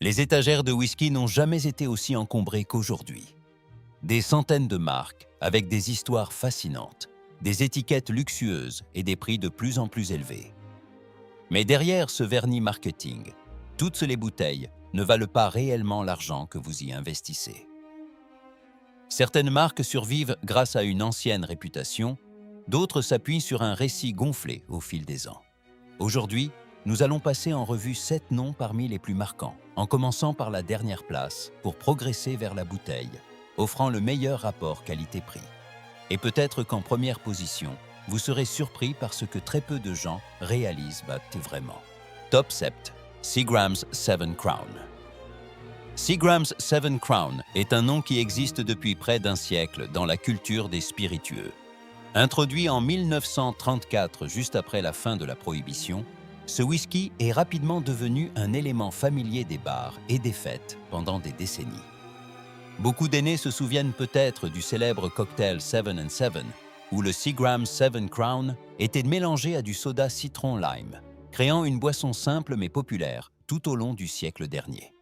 Les étagères de whisky n'ont jamais été aussi encombrées qu'aujourd'hui. Des centaines de marques avec des histoires fascinantes, des étiquettes luxueuses et des prix de plus en plus élevés. Mais derrière ce vernis marketing, toutes les bouteilles ne valent pas réellement l'argent que vous y investissez. Certaines marques survivent grâce à une ancienne réputation, d'autres s'appuient sur un récit gonflé au fil des ans. Aujourd'hui, nous allons passer en revue 7 noms parmi les plus marquants, en commençant par la dernière place pour progresser vers la bouteille, offrant le meilleur rapport qualité-prix. Et peut-être qu'en première position, vous serez surpris par ce que très peu de gens réalisent vraiment. Top 7. Seagram's Seven Crown. Seagram's Seven Crown est un nom qui existe depuis près d'un siècle dans la culture des spiritueux. Introduit en 1934, juste après la fin de la Prohibition, ce whisky est rapidement devenu un élément familier des bars et des fêtes pendant des décennies. Beaucoup d'aînés se souviennent peut-être du célèbre cocktail Seven and Seven, où le Seagram's Seven Crown était mélangé à du soda citron-lime, créant une boisson simple mais populaire tout au long du siècle dernier.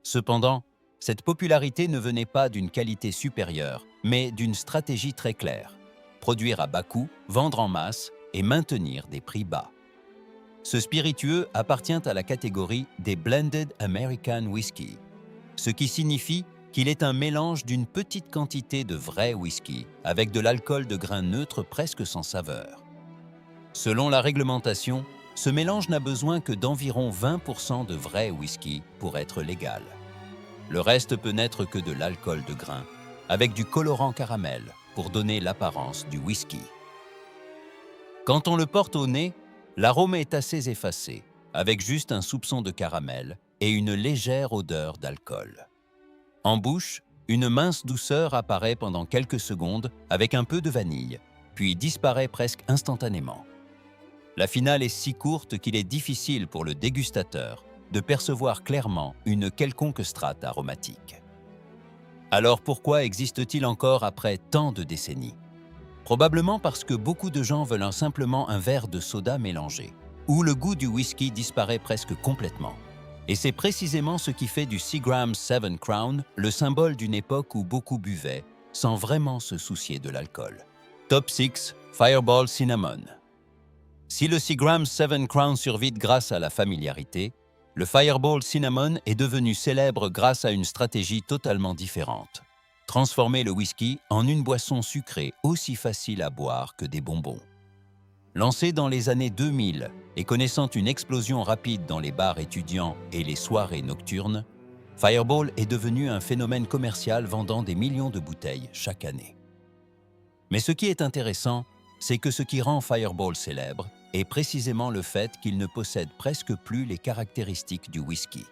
Cependant, cette popularité ne venait pas d'une qualité supérieure, mais d'une stratégie très claire: produire à bas coût, vendre en masse et maintenir des prix bas. Ce spiritueux appartient à la catégorie des Blended American Whiskey, ce qui signifie qu'il est un mélange d'une petite quantité de vrai whisky avec de l'alcool de grain neutre presque sans saveur. Selon la réglementation, ce mélange n'a besoin que d'environ 20% de vrai whisky pour être légal. Le reste peut n'être que de l'alcool de grain, avec du colorant caramel pour donner l'apparence du whisky. Quand on le porte au nez, l'arôme est assez effacé, avec juste un soupçon de caramel et une légère odeur d'alcool. En bouche, une mince douceur apparaît pendant quelques secondes avec un peu de vanille, puis disparaît presque instantanément. La finale est si courte qu'il est difficile pour le dégustateur de percevoir clairement une quelconque strate aromatique. Alors pourquoi existe-t-il encore après tant de décennies ? Probablement parce que beaucoup de gens veulent simplement un verre de soda mélangé, où le goût du whisky disparaît presque complètement. Et c'est précisément ce qui fait du Seagram's Seven Crown le symbole d'une époque où beaucoup buvaient, sans vraiment se soucier de l'alcool. Top 6. Fireball Cinnamon. Si le Seagram's Seven Crown survit grâce à la familiarité, le Fireball Cinnamon est devenu célèbre grâce à une stratégie totalement différente: transformer le whisky en une boisson sucrée aussi facile à boire que des bonbons. Lancé dans les années 2000 et connaissant une explosion rapide dans les bars étudiants et les soirées nocturnes, Fireball est devenu un phénomène commercial vendant des millions de bouteilles chaque année. Mais ce qui est intéressant, c'est que ce qui rend Fireball célèbre est précisément le fait qu'il ne possède presque plus les caractéristiques du whisky.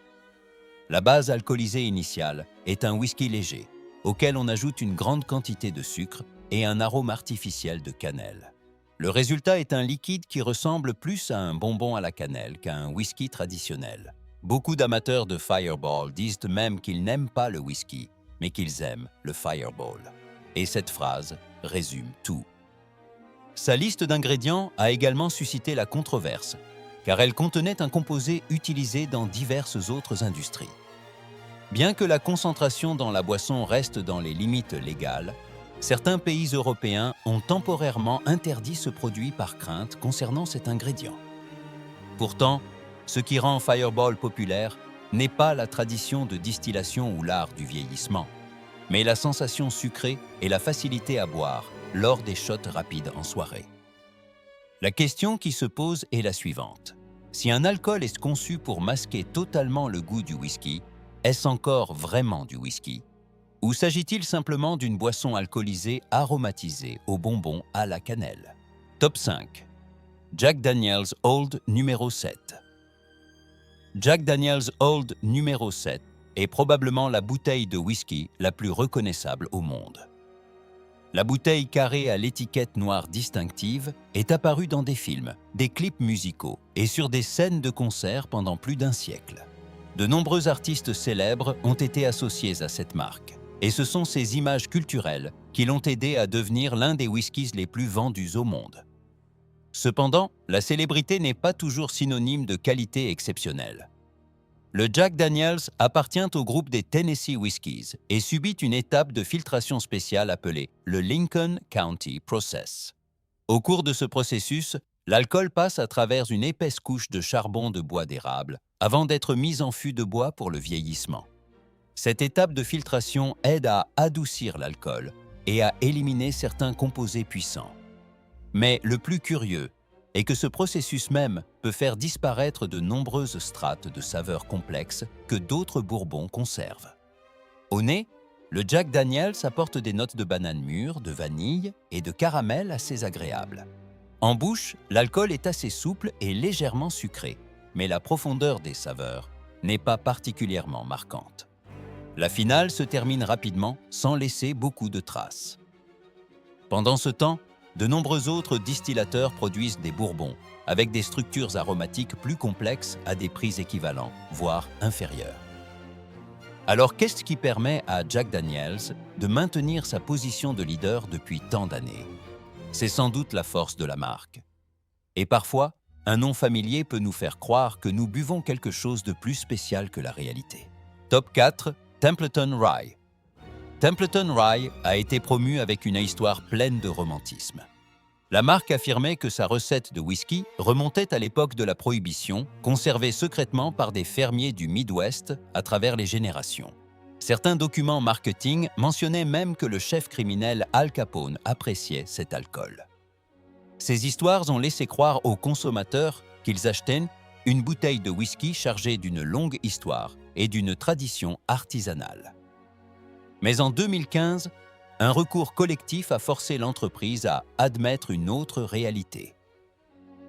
La base alcoolisée initiale est un whisky léger, auquel on ajoute une grande quantité de sucre et un arôme artificiel de cannelle. Le résultat est un liquide qui ressemble plus à un bonbon à la cannelle qu'à un whisky traditionnel. Beaucoup d'amateurs de Fireball disent même qu'ils n'aiment pas le whisky, mais qu'ils aiment le Fireball. Et cette phrase résume tout. Sa liste d'ingrédients a également suscité la controverse, car elle contenait un composé utilisé dans diverses autres industries. Bien que la concentration dans la boisson reste dans les limites légales, certains pays européens ont temporairement interdit ce produit par crainte concernant cet ingrédient. Pourtant, ce qui rend Fireball populaire n'est pas la tradition de distillation ou l'art du vieillissement, mais la sensation sucrée et la facilité à boire lors des shots rapides en soirée. La question qui se pose est la suivante: si un alcool est conçu pour masquer totalement le goût du whisky, est-ce encore vraiment du whisky ? Ou s'agit-il simplement d'une boisson alcoolisée aromatisée aux bonbons à la cannelle? Top 5. Jack Daniel's Old numéro 7. Jack Daniel's Old numéro 7 est probablement la bouteille de whisky la plus reconnaissable au monde. La bouteille carrée à l'étiquette noire distinctive est apparue dans des films, des clips musicaux et sur des scènes de concert pendant plus d'un siècle. De nombreux artistes célèbres ont été associés à cette marque, et ce sont ces images culturelles qui l'ont aidé à devenir l'un des whiskies les plus vendus au monde. Cependant, la célébrité n'est pas toujours synonyme de qualité exceptionnelle. Le Jack Daniel's appartient au groupe des Tennessee Whiskies et subit une étape de filtration spéciale appelée le Lincoln County Process. Au cours de ce processus, l'alcool passe à travers une épaisse couche de charbon de bois d'érable avant d'être mis en fût de bois pour le vieillissement. Cette étape de filtration aide à adoucir l'alcool et à éliminer certains composés puissants. Mais le plus curieux est que ce processus même peut faire disparaître de nombreuses strates de saveurs complexes que d'autres bourbons conservent. Au nez, le Jack Daniel's apporte des notes de banane mûre, de vanille et de caramel assez agréables. En bouche, l'alcool est assez souple et légèrement sucré, mais la profondeur des saveurs n'est pas particulièrement marquante. La finale se termine rapidement sans laisser beaucoup de traces. Pendant ce temps, de nombreux autres distillateurs produisent des bourbons avec des structures aromatiques plus complexes à des prix équivalents, voire inférieurs. Alors qu'est-ce qui permet à Jack Daniel's de maintenir sa position de leader depuis tant d'années? C'est sans doute la force de la marque. Et parfois, un nom familier peut nous faire croire que nous buvons quelque chose de plus spécial que la réalité. Top 4, Templeton Rye. Templeton Rye a été promu avec une histoire pleine de romantisme. La marque affirmait que sa recette de whisky remontait à l'époque de la Prohibition, conservée secrètement par des fermiers du Midwest à travers les générations. Certains documents marketing mentionnaient même que le chef criminel Al Capone appréciait cet alcool. Ces histoires ont laissé croire aux consommateurs qu'ils achetaient une bouteille de whisky chargée d'une longue histoire et d'une tradition artisanale. Mais en 2015, un recours collectif a forcé l'entreprise à admettre une autre réalité.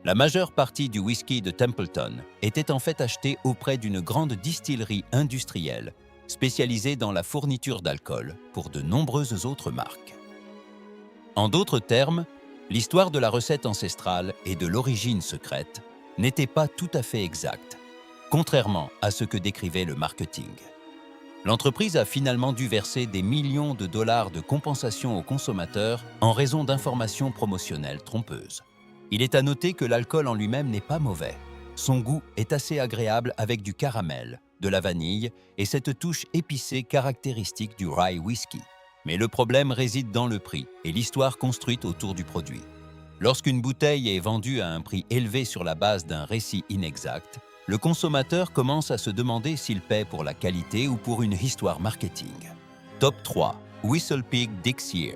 La majeure partie du whisky de Templeton était en fait achetée auprès d'une grande distillerie industrielle spécialisée dans la fourniture d'alcool pour de nombreuses autres marques. En d'autres termes, l'histoire de la recette ancestrale et de l'origine secrète n'était pas tout à fait exacte, contrairement à ce que décrivait le marketing. L'entreprise a finalement dû verser des millions de dollars de compensation aux consommateurs en raison d'informations promotionnelles trompeuses. Il est à noter que l'alcool en lui-même n'est pas mauvais. Son goût est assez agréable avec du caramel, de la vanille et cette touche épicée caractéristique du rye whisky. Mais le problème réside dans le prix et l'histoire construite autour du produit. Lorsqu'une bouteille est vendue à un prix élevé sur la base d'un récit inexact, le consommateur commence à se demander s'il paie pour la qualité ou pour une histoire marketing. Top 3. Whistle Pig Dix Year.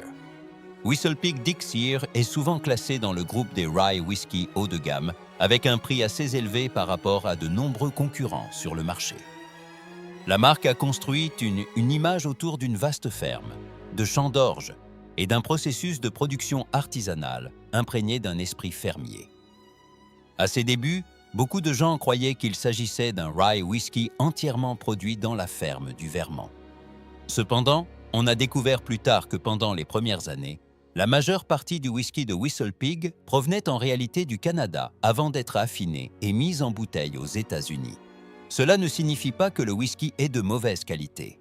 Whistle Pig Dix Year est souvent classé dans le groupe des rye whisky haut de gamme, avec un prix assez élevé par rapport à de nombreux concurrents sur le marché. La marque a construit une image autour d'une vaste ferme, de champs d'orge et d'un processus de production artisanale imprégné d'un esprit fermier. À ses débuts, beaucoup de gens croyaient qu'il s'agissait d'un rye whisky entièrement produit dans la ferme du Vermont. Cependant, on a découvert plus tard que pendant les premières années, la majeure partie du whisky de Whistle Pig provenait en réalité du Canada avant d'être affiné et mis en bouteille aux États-Unis. Cela ne signifie pas que le whisky est de mauvaise qualité.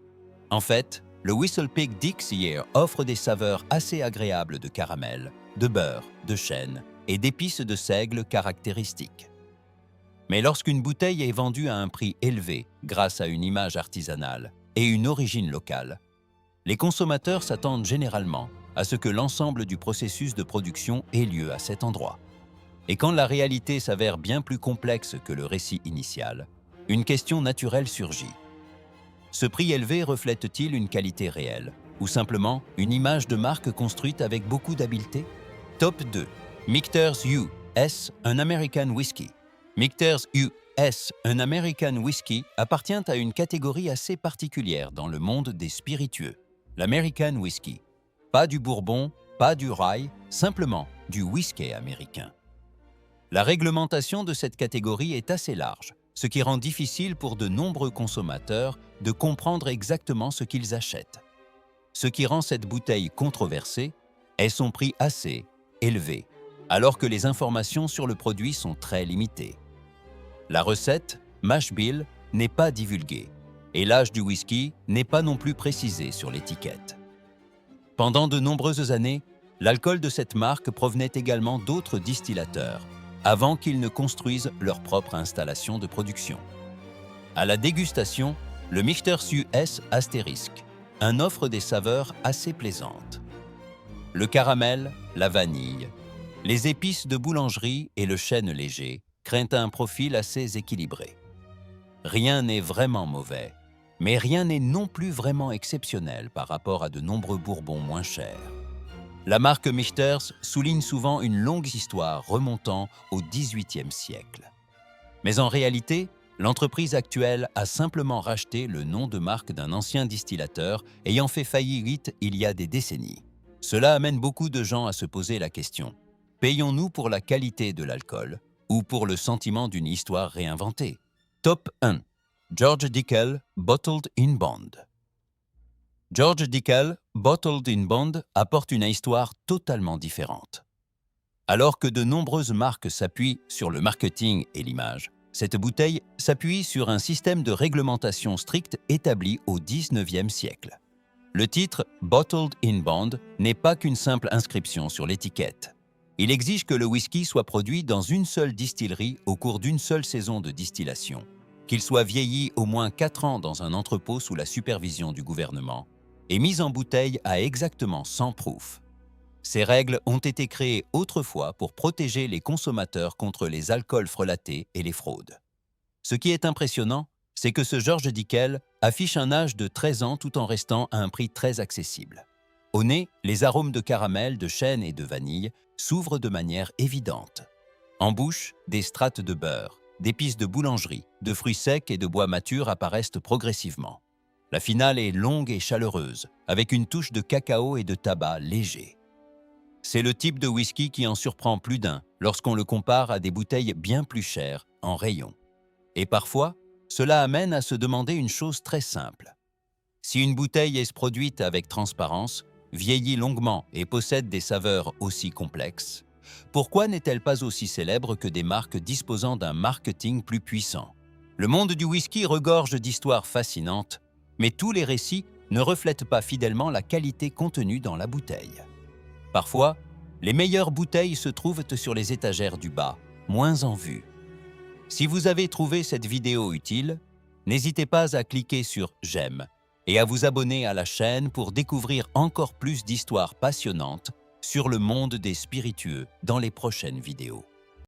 En fait, le Whistle Pig Dix Year offre des saveurs assez agréables de caramel, de beurre, de chêne et d'épices de seigle caractéristiques. Mais lorsqu'une bouteille est vendue à un prix élevé grâce à une image artisanale et une origine locale, les consommateurs s'attendent généralement à ce que l'ensemble du processus de production ait lieu à cet endroit. Et quand la réalité s'avère bien plus complexe que le récit initial, une question naturelle surgit. Ce prix élevé reflète-t-il une qualité réelle ou simplement une image de marque construite avec beaucoup d'habileté? Top 2. Michter's U.S. un American Whisky. Michter's U.S. un American Whisky appartient à une catégorie assez particulière dans le monde des spiritueux, l'American Whisky. Pas du bourbon, pas du rye, simplement du whisky américain. La réglementation de cette catégorie est assez large, ce qui rend difficile pour de nombreux consommateurs de comprendre exactement ce qu'ils achètent. Ce qui rend cette bouteille controversée est son prix assez élevé, alors que les informations sur le produit sont très limitées. La recette, mash bill, n'est pas divulguée, et l'âge du whisky n'est pas non plus précisé sur l'étiquette. Pendant de nombreuses années, l'alcool de cette marque provenait également d'autres distillateurs, avant qu'ils ne construisent leur propre installation de production. À la dégustation, le Michtersu S astérisque, un offre des saveurs assez plaisantes. Le caramel, la vanille, les épices de boulangerie et le chêne léger créent un profil assez équilibré. Rien n'est vraiment mauvais, mais rien n'est non plus vraiment exceptionnel par rapport à de nombreux bourbons moins chers. La marque Michters souligne souvent une longue histoire remontant au XVIIIe siècle. Mais en réalité, l'entreprise actuelle a simplement racheté le nom de marque d'un ancien distillateur ayant fait faillite il y a des décennies. Cela amène beaucoup de gens à se poser la question: payons-nous pour la qualité de l'alcool ou pour le sentiment d'une histoire réinventée? Top 1. George Dickel Bottled in Bond. George Dickel Bottled in Bond apporte une histoire totalement différente. Alors que de nombreuses marques s'appuient sur le marketing et l'image, cette bouteille s'appuie sur un système de réglementation strict établi au XIXe siècle. Le titre « Bottled in Bond » n'est pas qu'une simple inscription sur l'étiquette. Il exige que le whisky soit produit dans une seule distillerie au cours d'une seule saison de distillation, qu'il soit vieilli au moins 4 ans dans un entrepôt sous la supervision du gouvernement et mis en bouteille à exactement 100 proof. Ces règles ont été créées autrefois pour protéger les consommateurs contre les alcools frelatés et les fraudes. Ce qui est impressionnant, c'est que ce George Dickel affiche un âge de 13 ans tout en restant à un prix très accessible. Au nez, les arômes de caramel, de chêne et de vanille s'ouvrent de manière évidente. En bouche, des strates de beurre, d'épices de boulangerie, de fruits secs et de bois matures apparaissent progressivement. La finale est longue et chaleureuse, avec une touche de cacao et de tabac léger. C'est le type de whisky qui en surprend plus d'un lorsqu'on le compare à des bouteilles bien plus chères en rayon. Et parfois, cela amène à se demander une chose très simple. Si une bouteille est produite avec transparence, vieillit longuement et possède des saveurs aussi complexes, pourquoi n'est-elle pas aussi célèbre que des marques disposant d'un marketing plus puissant? Le monde du whisky regorge d'histoires fascinantes, mais tous les récits ne reflètent pas fidèlement la qualité contenue dans la bouteille. Parfois, les meilleures bouteilles se trouvent sur les étagères du bas, moins en vue. Si vous avez trouvé cette vidéo utile, n'hésitez pas à cliquer sur « J'aime » et à vous abonner à la chaîne pour découvrir encore plus d'histoires passionnantes sur le monde des spiritueux dans les prochaines vidéos.